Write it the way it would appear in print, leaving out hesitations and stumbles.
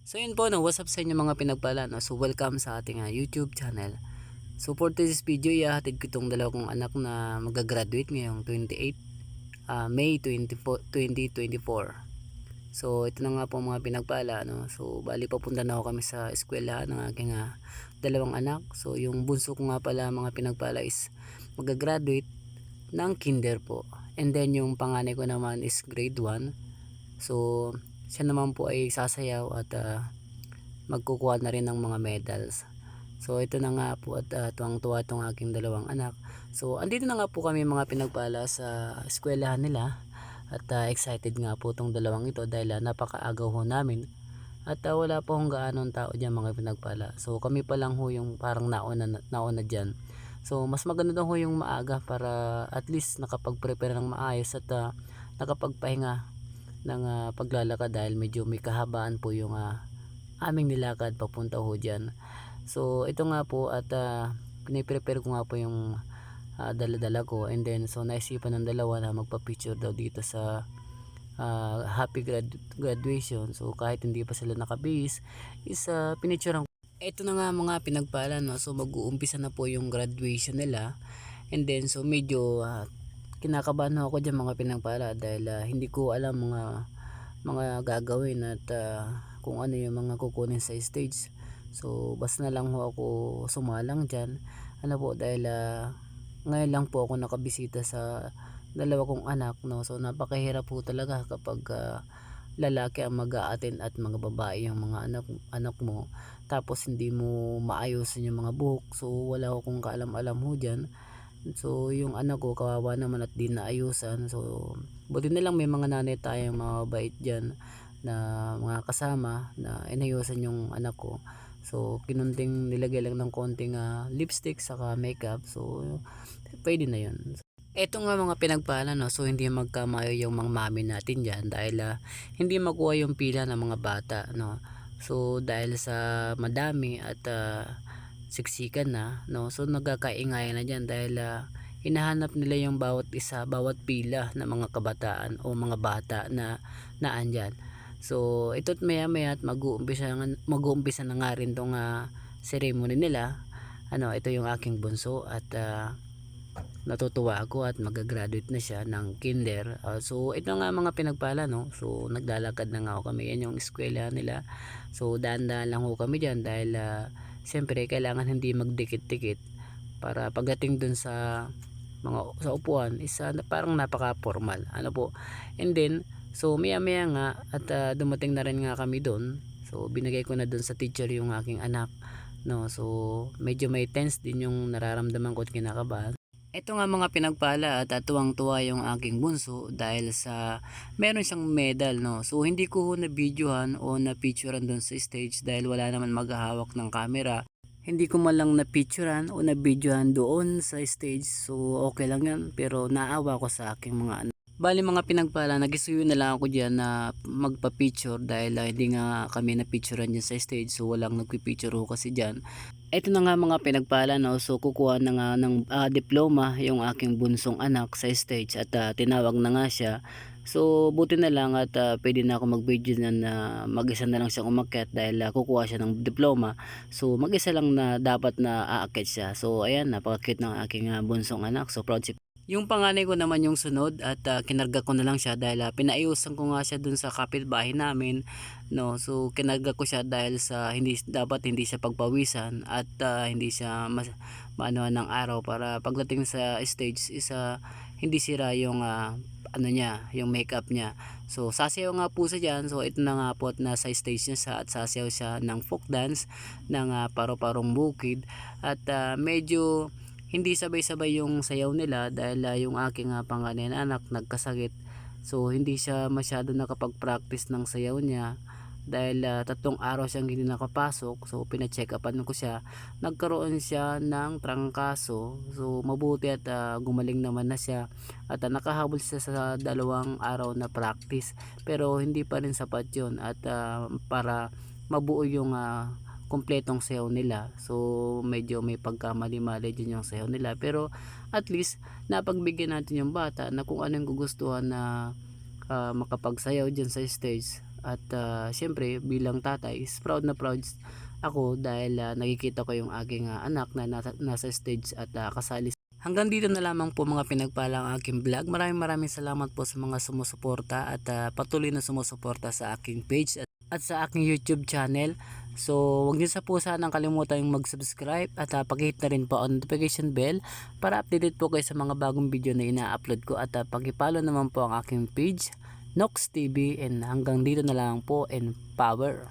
So yun po, no, what's up sa inyo mga pinagpala, no? So welcome sa ating YouTube channel. So for this video, ihahatid ko itong dalawa kong anak na magagraduate ngayong 28 May 24, 2024. So ito na nga po mga pinagpala, no? So bali papunta na ako kami sa eskwelahan ng aking dalawang anak. So yung bunso ko nga pala mga pinagpala is magagraduate ng kinder po. And then yung panganay ko naman is grade 1. So siya naman po ay sasayaw at magkukuha na rin ng mga medals. So ito na nga po at tuwang-tuwa itong aking dalawang anak. So andito na nga po kami mga pinagpala sa eskwelahan nila at excited nga po itong dalawang ito dahil napakaagaw ho namin at wala po hong gaanong tao dyan mga pinagpala. So kami pa lang ho yung parang nauna dyan. So mas maganda daw ho yung maaga para at least nakapag-prepare ng maayos at nakapagpahinga ng paglalakad dahil medyo may kahabaan po yung aming nilakad papunta ho dyan. So ito nga po at piniprepare ko nga po yung dala-dala ko, and then so naisipan ng dalawa na magpa-picture daw dito sa happy graduation. So kahit hindi pa sila nakabihis is pinicturean ko. Ito na nga mga pinagpala, no? So mag-uumpisa na po yung graduation nila, and then so medyo kinakabahan ako dyan mga pinagpala dahil hindi ko alam mga gagawin at kung ano yung mga kukunin sa stage. So basta na lang ho ako sumalang dyan, ano po, dahil ngayon lang po ako nakabisita sa dalawa kong anak, no? So napakahirap po talaga kapag lalaki ang mag-a-attend at mga babae yung mga anak mo, tapos hindi mo maayusin yung mga buhok. So wala akong kaalam-alam ho dyan. So yung anak ko kawawa naman at di naayusan. So buti na lang may mga nanay tayong mga bait dyan na mga kasama na inayusan yung anak ko. So kinunting nilagay lang ng konting lipstick saka makeup. So pwede na yun. Eto nga mga pinagpala, no? So hindi magkamayo yung mga mami natin dyan dahil hindi makuha yung pila ng mga bata, no? So dahil sa madami at siksikan na, no? So nagkakaingay na dyan dahil hinahanap nila yung bawat isa, bawat pila ng mga kabataan o mga bata na naandyan. So ito't maya maya at mag-uumpisa na nga rin tong ceremony nila. Ano, ito yung aking bunso at natutuwa ako at magagraduate na siya ng kinder. So ito nga mga pinagpala, no? So naglalakad na nga ako kami, yan yung eskwela nila. So daan-daan lang ho kami dyan dahil siyempre kailangan hindi magdikit-dikit para pagdating dun sa sa upuan is parang napaka formal, ano po. And then so maya maya nga at dumating na rin nga kami dun. So binigay ko na dun sa teacher yung aking anak, no? So medyo may tense din yung nararamdaman ko at kinakabahan. Ito nga mga pinagpala at tuwang-tuwa yung aking bunso dahil sa meron siyang medal, no. So hindi ko na videohan o na picturean doon sa stage dahil wala naman maghahawak ng camera. Hindi ko man lang na picturean o na videohan doon sa stage. So okay lang yan, pero naawa ko sa aking mga anak. Bali mga pinagpala, nag-isuyo na lang ako dyan na magpa-picture dahil hindi nga kami na picturean dyan sa stage. So walang nagpipicture ko kasi dyan. Ito na nga mga pinagpala, no? So kukuha na nga ng diploma yung aking bunsong anak sa stage at tinawag na nga siya. So buti na lang at pwede na ako mag-video na mag-isa na lang siyang umakyat dahil kukuha siya ng diploma. So mag-isa lang na dapat na aakyat siya. So ayan, napaka-cute ng aking bunsong anak. So proud si yung panganay ko naman yung sunod at kinarga ko na lang siya dahil pinaayusan ko nga siya dun sa kapitbahay namin, no. So kinarga ko siya dahil sa hindi siya pagpawisan at hindi siya maano ng araw para pagdating sa stage is hindi sira yung ano niya, yung makeup niya. So sasayaw nga po siya dyan. So ito na nga po at nasa stage niya siya at sasayaw siya ng folk dance ng paro-parong bukid at medyo hindi sabay-sabay yung sayaw nila dahil yung aking panganay na anak nagkasakit. So hindi siya masyado nakapag-practice ng sayaw niya dahil 3 araw siyang hindi nakapasok. So pina-check upan ko siya, nagkaroon siya ng trangkaso. So mabuti at gumaling naman na siya at nakahabol siya sa 2 araw na practice, pero hindi pa rin sapat yun at para mabuo yung kompletong sayaw nila. So medyo may pagkamali-mali din yung sayaw nila, pero at least napagbigyan natin yung bata na kung ano yung gugustuhan na makapagsayaw dyan sa stage At syempre bilang tatay is proud na proud ako dahil nakikita ko yung aking anak na nasa stage at kasali. Hanggang dito na lamang po mga pinagpala ang aking vlog. Maraming salamat po sa mga sumusuporta at patuloy na sumusuporta sa aking page at sa aking YouTube channel. So huwag niyo sa po sanang kalimutan yung mag-subscribe at pag-hit na rin po ang notification bell para updated po kayo sa mga bagong video na ina-upload ko. At pag-follow naman po ang aking page Nox TV, and hanggang dito na lang po, and power.